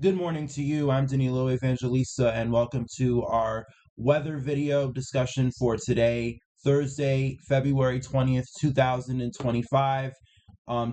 Good morning to you. I'm Danilo Evangelista, and welcome to our weather video discussion for today, Thursday, February 20th, 2025.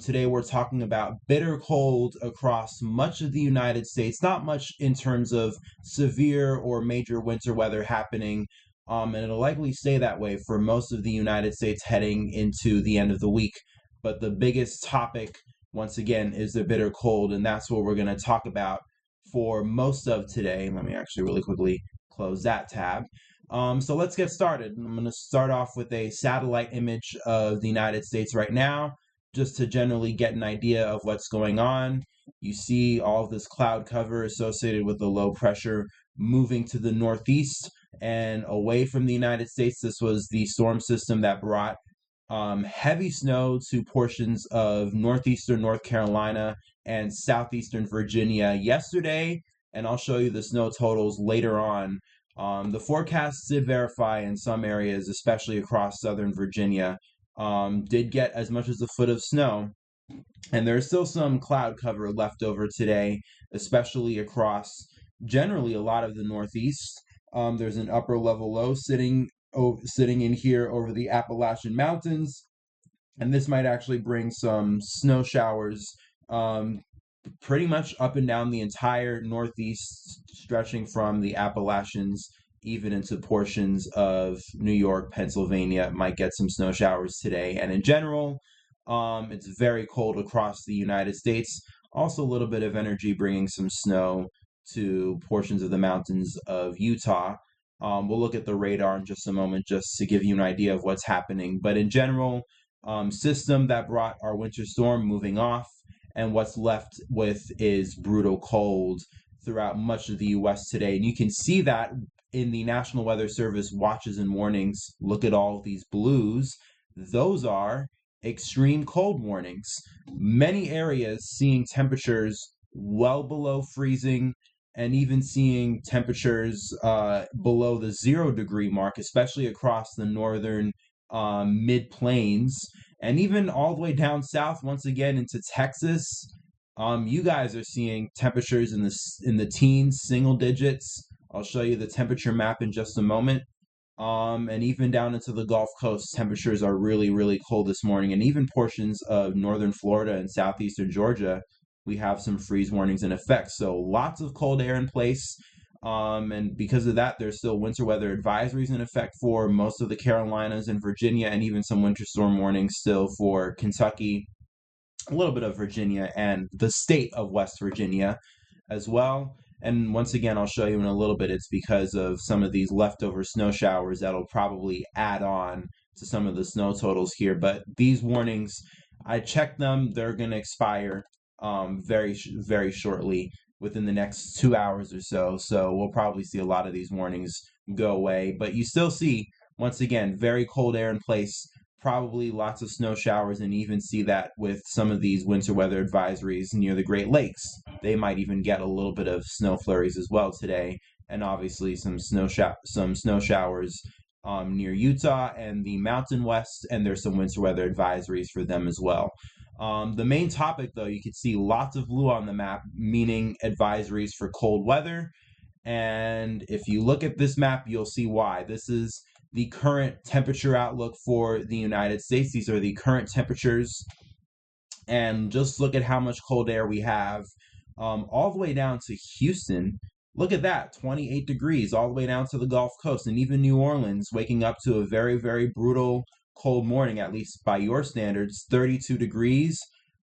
Today we're talking about bitter cold across much of the United States. Not much in terms of severe or major winter weather happening, and it'll likely stay that way for most of the United States heading into the end of the week. But the biggest topic, once again, is the bitter cold, and that's what we're going to talk about for most of today. Let me actually really quickly close that tab. So let's get started. I'm going to start off with a satellite image of the United States right now, just to generally get an idea of what's going on. You see all of this cloud cover associated with the low pressure moving to the northeast and away from the United States. This was the storm system that brought heavy snow to portions of northeastern North Carolina and southeastern Virginia yesterday, and I'll show you the snow totals later on. The forecasts did verify in some areas, especially across southern Virginia, did get as much as a foot of snow, and there's still some cloud cover left over today, especially across generally a lot of the Northeast. There's an upper level low sitting in here over the Appalachian Mountains, and this might actually bring some snow showers pretty much up and down the entire Northeast, stretching from the Appalachians even into portions of New York, Pennsylvania. Might get some snow showers today. And in general, it's very cold across the United States. Also, a little bit of energy bringing some snow to portions of the mountains of Utah. We'll look at the radar in just a moment just to give you an idea of what's happening. But in general, system that brought our winter storm moving off, and what's left with is brutal cold throughout much of the U.S. today. And you can see that in the National Weather Service watches and warnings. Look at all of these blues. Those are extreme cold warnings. Many areas seeing temperatures well below freezing, and even seeing temperatures below the 0 degree mark, especially across the northern mid plains, and even all the way down south once again into Texas. You guys are seeing temperatures in the teens, single digits. I'll show you the temperature map in just a moment. And even down into the Gulf Coast, temperatures are really, really cold this morning. And even portions of northern Florida and southeastern Georgia, we have some freeze warnings in effect. So lots of cold air in place. And because of that, there's still winter weather advisories in effect for most of the Carolinas and Virginia, and even some winter storm warnings still for Kentucky, a little bit of Virginia, and the state of West Virginia as well. And once again, I'll show you in a little bit, it's because of some of these leftover snow showers that'll probably add on to some of the snow totals here. But these warnings, I checked them, they're going to expire very shortly, within the next 2 hours or so. So we'll probably see a lot of these warnings go away. But you still see, once again, very cold air in place, probably lots of snow showers, and even see that with some of these winter weather advisories near the Great Lakes. They might even get a little bit of snow flurries as well today, and obviously some snow showers near Utah and the Mountain West, and there's some winter weather advisories for them as well. The main topic, though, you can see lots of blue on the map, meaning advisories for cold weather. And if you look at this map, you'll see why. This is the current temperature outlook for the United States. These are the current temperatures. And just look at how much cold air we have all the way down to Houston. Look at that, 28 degrees, all the way down to the Gulf Coast, and even New Orleans waking up to a very brutal cold morning, at least by your standards, 32 degrees.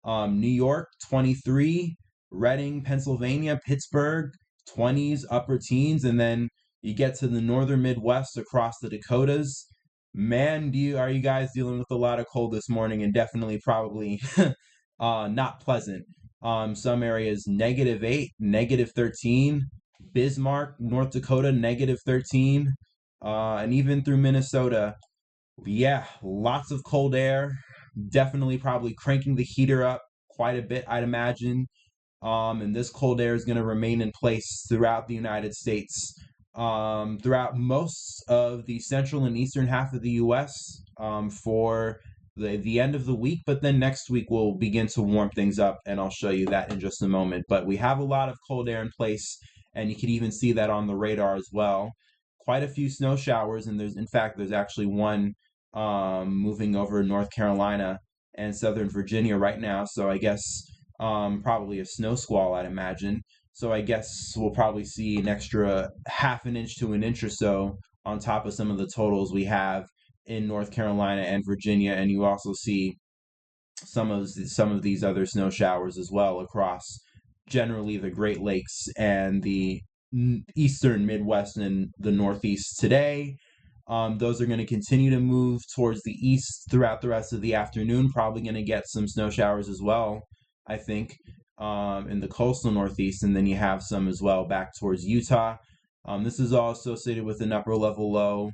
New York, 23. Reading, Pennsylvania, Pittsburgh, 20s, upper teens. And then you get to the northern Midwest across the Dakotas. Man, are you guys dealing with a lot of cold this morning, and definitely probably not pleasant. Some areas -8, -13. Bismarck, North Dakota, -13. And even through Minnesota. Yeah, lots of cold air. Definitely probably cranking the heater up quite a bit, I'd imagine. And this cold air is going to remain in place throughout the United States, throughout most of the central and eastern half of the U.S. For the end of the week, but then next week we'll begin to warm things up, and I'll show you that in just a moment. But we have a lot of cold air in place, and you can even see that on the radar as well. Quite a few snow showers, and there's actually one moving over North Carolina and Southern Virginia right now. So I guess probably a snow squall, I'd imagine. So I guess we'll probably see an extra half an inch to an inch or so on top of some of the totals we have in North Carolina and Virginia, and you also see some of these other snow showers as well across generally the Great Lakes and the eastern Midwest and the Northeast today. Those are going to continue to move towards the east throughout the rest of the afternoon. Probably going to get some snow showers as well, I think, in the coastal Northeast, and then you have some as well back towards Utah. This is all associated with an upper level low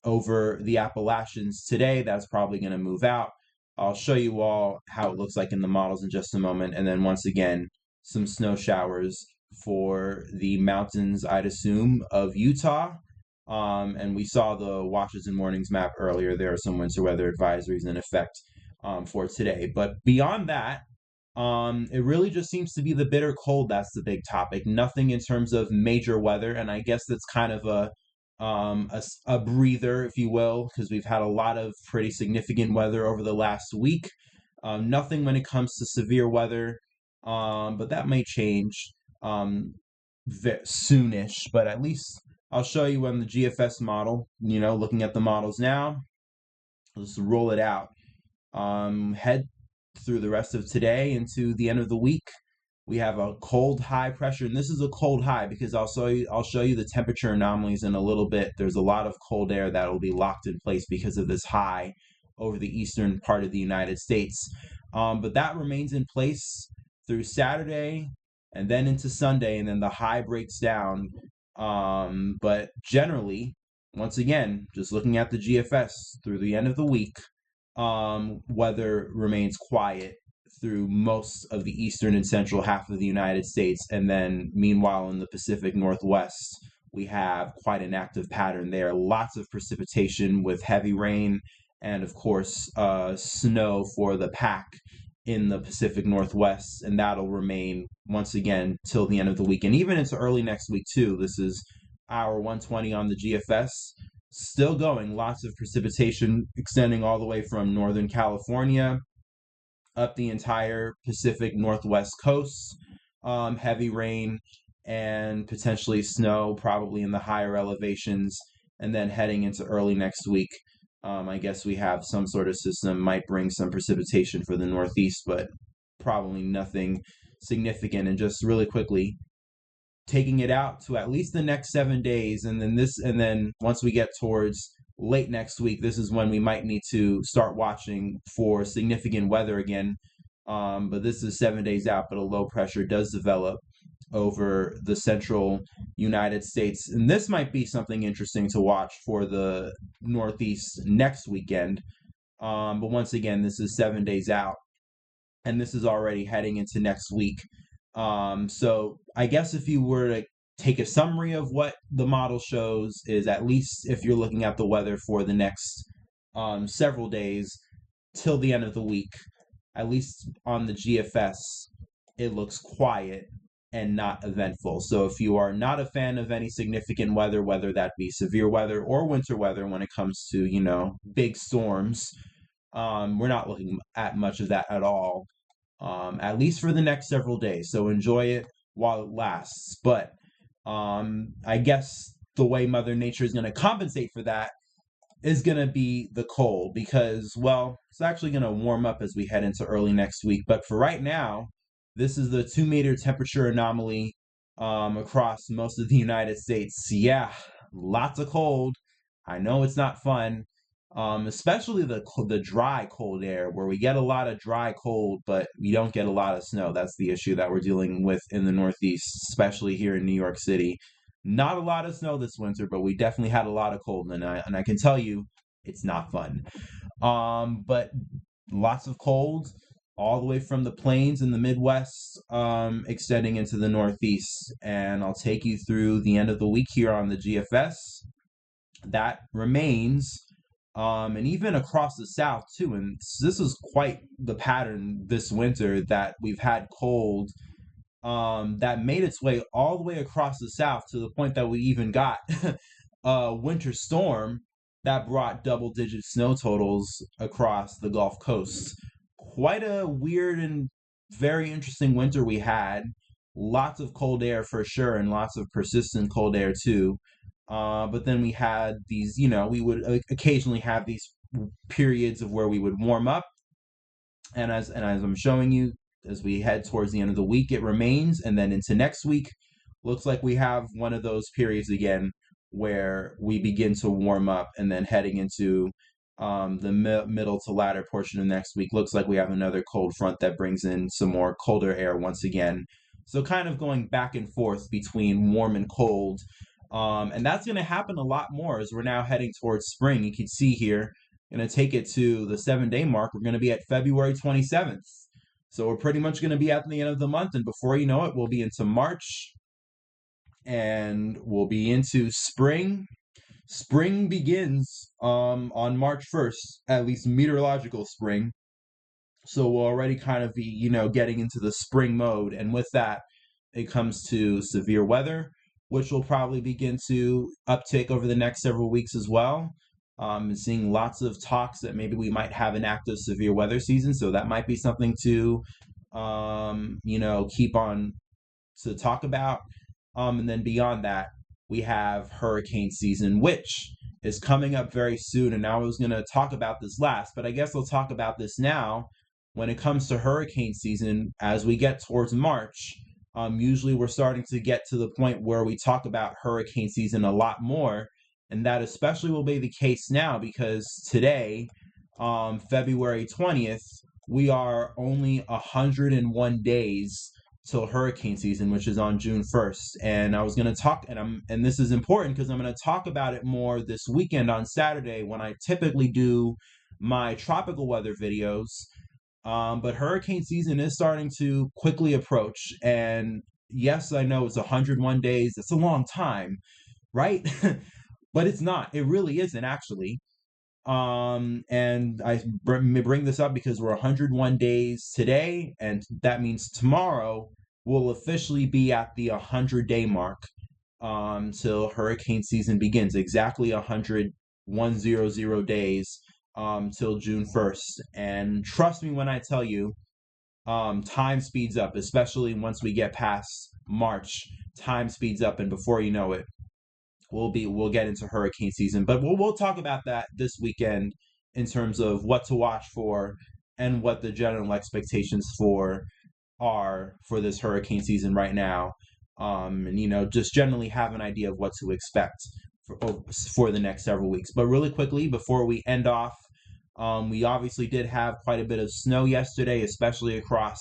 over the Appalachians today. That's probably going to move out. I'll show you all how it looks like in the models in just a moment. And then once again, some snow showers for the mountains, I'd assume, of Utah. And we saw the watches and warnings map earlier. There are some winter weather advisories in effect for today. But beyond that, it really just seems to be the bitter cold that's the big topic. Nothing in terms of major weather, and I guess that's kind of a breather, if you will, because we've had a lot of pretty significant weather over the last week. Nothing when it comes to severe weather, but that may change soonish. But at least I'll show you on the GFS model. Looking at the models now, let's roll it out. Head through the rest of today into the end of the week. We have a cold high pressure, and this is a cold high because I'll show you the temperature anomalies in a little bit. There's a lot of cold air that will be locked in place because of this high over the eastern part of the United States. But that remains in place through Saturday and then into Sunday, and then the high breaks down. But generally, once again, just looking at the GFS through the end of the week, weather remains quiet through most of the eastern and central half of the United States. And then meanwhile, in the Pacific Northwest, we have quite an active pattern there. Lots of precipitation with heavy rain and, of course, snow for the pack in the Pacific Northwest. And that'll remain, once again, till the end of the week. And even into early next week, too. This is hour 120 on the GFS. Still going. Lots of precipitation extending all the way from Northern California up the entire Pacific Northwest coast. Heavy rain and potentially snow, probably in the higher elevations. And then heading into early next week, I guess we have some sort of system might bring some precipitation for the Northeast, but probably nothing significant. And just really quickly, taking it out to at least the next 7 days, and then once we get towards late next week, this is when we might need to start watching for significant weather again. But this is 7 days out, but a low pressure does develop over the central United States. And this might be something interesting to watch for the Northeast next weekend. But once again, this is 7 days out, and this is already heading into next week. So I guess if you were to take a summary of what the model shows is, at least if you're looking at the weather for the next several days till the end of the week, at least on the GFS, it looks quiet and not eventful. So if you are not a fan of any significant weather, whether that be severe weather or winter weather when it comes to, big storms, we're not looking at much of that at all, at least for the next several days. So enjoy it while it lasts. But I guess the way Mother Nature is going to compensate for that is going to be the cold, because, well, it's actually going to warm up as we head into early next week. But for right now, this is the 2-meter temperature anomaly across most of the United States. Yeah, lots of cold. I know it's not fun, especially the dry cold air, where we get a lot of dry cold, but we don't get a lot of snow. That's the issue that we're dealing with in the Northeast, especially here in New York City. Not a lot of snow this winter, but we definitely had a lot of cold, and I can tell you, it's not fun. But lots of cold, all the way from the plains in the Midwest, extending into the Northeast. And I'll take you through the end of the week here on the GFS. That remains and even across the South too. And this is quite the pattern this winter, that we've had cold that made its way all the way across the South, to the point that we even got a winter storm that brought double-digit snow totals across the Gulf Coast. Quite a weird and very interesting winter we had. Lots of cold air for sure, and lots of persistent cold air too. But then we had these, we would occasionally have these periods of where we would warm up, and as I'm showing you, as we head towards the end of the week, it remains, and then into next week, looks like we have one of those periods again where we begin to warm up, and then heading into the middle to latter portion of next week, looks like we have another cold front that brings in some more colder air once again. So kind of going back and forth between warm and cold. And that's going to happen a lot more as we're now heading towards spring. You can see here, going to take it to the 7-day mark. We're going to be at February 27th. So we're pretty much going to be at the end of the month. And before you know it, we'll be into March. And we'll be into spring. Spring begins on March 1st, at least meteorological spring. So we'll already kind of be, getting into the spring mode. And with that, it comes to severe weather, which will probably begin to uptick over the next several weeks as well. And seeing lots of talks that maybe we might have an active severe weather season. So that might be something to, keep on to talk about. And then beyond that, we have hurricane season, which is coming up very soon. And I was going to talk about this last, but I guess I'll talk about this now. When it comes to hurricane season, as we get towards March, usually we're starting to get to the point where we talk about hurricane season a lot more. And that especially will be the case now, because today, February 20th, we are only 101 days till hurricane season, which is on June 1st. And I was going to talk, and this is important because I'm going to talk about it more this weekend on Saturday, when I typically do my tropical weather videos. But hurricane season is starting to quickly approach. And yes, I know it's 101 days. It's a long time, right? But it's not. It really isn't, actually. And I bring this up because we're 101 days today, and that means tomorrow will officially be at the 100-day mark till hurricane season begins. Exactly 100 days till June 1st. And trust me when I tell you, time speeds up, especially once we get past March. Time speeds up, and before you know it, we'll get into hurricane season. But we'll talk about that this weekend in terms of what to watch for and what the general expectations are for this hurricane season right now. And just generally have an idea of what to expect for the next several weeks. But really quickly, before we end off, we obviously did have quite a bit of snow yesterday, especially across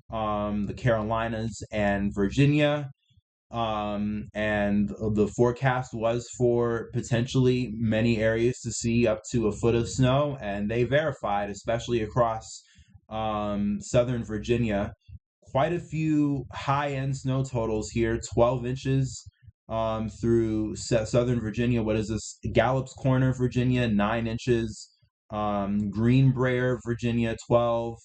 the Carolinas and Virginia. And the forecast was for potentially many areas to see up to a foot of snow, and they verified, especially across southern Virginia, quite a few high-end snow totals here. 12 inches through southern Virginia. What is this? Gallup's Corner, Virginia, 9 inches. Greenbrier, Virginia, 12.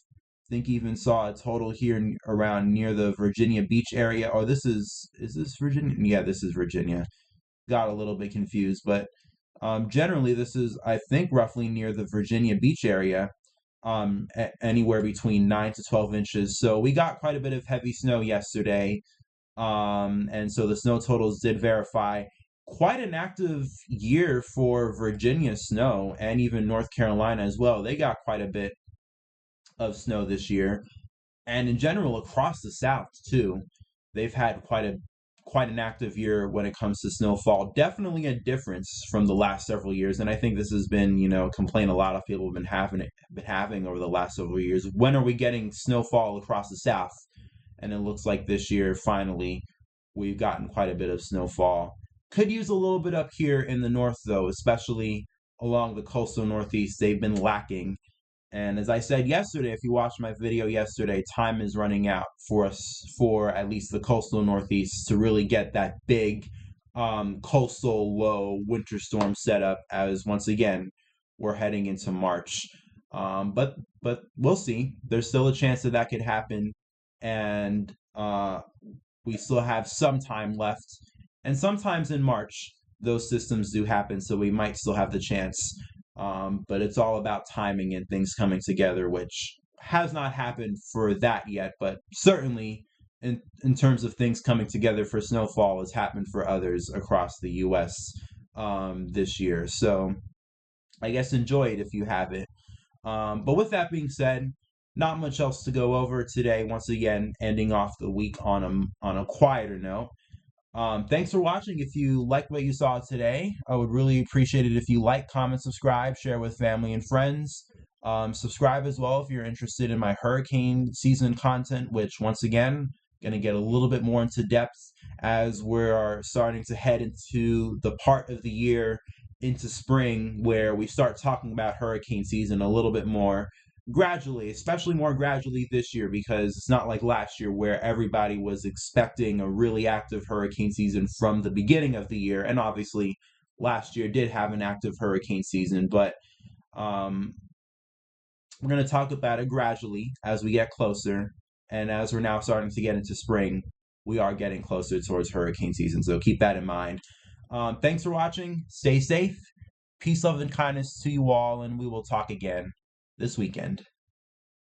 I think even saw a total here around near the Virginia Beach area. Oh, is this Virginia? Yeah, this is Virginia. Got a little bit confused, but generally this is, I think, roughly near the Virginia Beach area, anywhere between 9 to 12 inches. So we got quite a bit of heavy snow yesterday, and so the snow totals did verify. Quite an active year for Virginia snow, and even North Carolina as well. They got quite a bit of snow this year, and in general across the South too. They've had quite an active year when it comes to snowfall. Definitely a difference from the last several years, and I think this has been, a complaint a lot of people have been having over the last several years. When are we getting snowfall across the South? And it looks like this year, finally, we've gotten quite a bit of snowfall. Could use a little bit up here in the north, though, especially along the coastal Northeast. They've been lacking. And as I said yesterday, if you watched my video yesterday, time is running out for us, for at least the coastal Northeast, to really get that big coastal low winter storm set up, as once again, we're heading into March. But we'll see. There's still a chance that could happen, and we still have some time left. And sometimes in March, those systems do happen, so we might still have the chance. But it's all about timing and things coming together, which has not happened for that yet, but certainly in terms of things coming together for snowfall has happened for others across the U.S. This year. So I guess enjoy it if you have it. But with that being said, not much else to go over today. Once again, ending off the week on a quieter note. Thanks for watching. If you liked what you saw today, I would really appreciate it if you like, comment, subscribe, share with family and friends. Subscribe as well if you're interested in my hurricane season content, which once again, going to get a little bit more into depth as we're starting to head into the part of the year into spring where we start talking about hurricane season a little bit more gradually, especially more gradually this year, because it's not like last year where everybody was expecting a really active hurricane season from the beginning of the year. And obviously last year did have an active hurricane season, but we're going to talk about it gradually as we get closer. And as we're now starting to get into spring, we are getting closer towards hurricane season. So keep that in mind. Thanks for watching. Stay safe. Peace, love, and kindness to you all. And we will talk again this weekend.